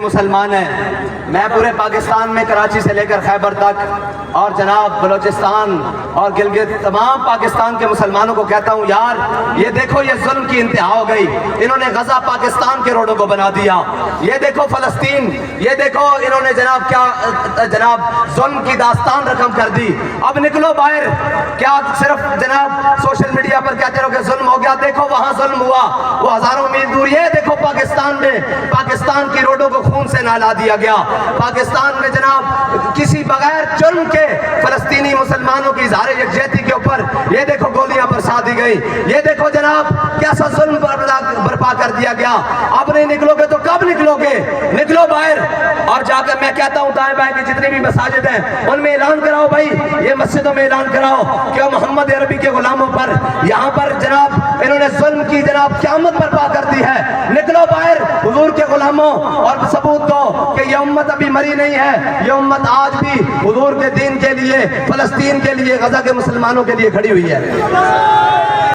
مسلمان ہیں. میں پورے پاکستان میں کراچی سے لے کر خیبر تک اور جناب بلوچستان اور گلگت تمام پاکستان کے مسلمانوں کو کہتا ہوں، یار یہ دیکھو یہ ظلم کی انتہا ہو گئی. انہوں نے غزہ پاکستان کے روڈوں کو بنا دیا. یہ دیکھو فلسطین، یہ دیکھو انہوں نے جناب کیا جناب ظلم کی داستان رقم کر دی. اب نکلو باہر. کیا صرف جناب سوشل میڈیا پر کہتے رہو کہ ظلم ہو گیا؟ دیکھو وہاں ظلم ہوا، وہ ہزاروں میل دور. یہ دیکھو پاکستان میں پاکستان کی روڈوں کو خون سے نہلا دیا گیا. پاکستان میں جناب کسی بغیر جرم کے فلسطینی مسلمانوں کی اظہار یکجہتی کے اوپر یہ دیکھو گولیاں برسا دی گئی. یہ دیکھو جناب کیسا ظلم برپا کر دیا گیا. اب نہیں نکلو گے تو کب نکلو گے؟ نکلو باہر. اور جا کر میں کہتا ہوں دائیں بائیں کی جتنی بھی مساجد ہیں ان میں اعلان کراؤ. بھائی یہ مسجدوں میں اعلان کراؤ کہ محمد عربی کے غلاموں پر یہاں پر جناب انہوں نے ظلم کی جناب قیامت برپا کر دی ہے. نکلو باہر حضور کے غلاموں اور ثبوت دو کہ یہ امت ابھی مری نہیں ہے. یہ امت آج بھی حضور کے دین کے لیے، فلسطین کے لیے، غزہ کے مسلمانوں کے لیے کھڑی ہوئی ہے.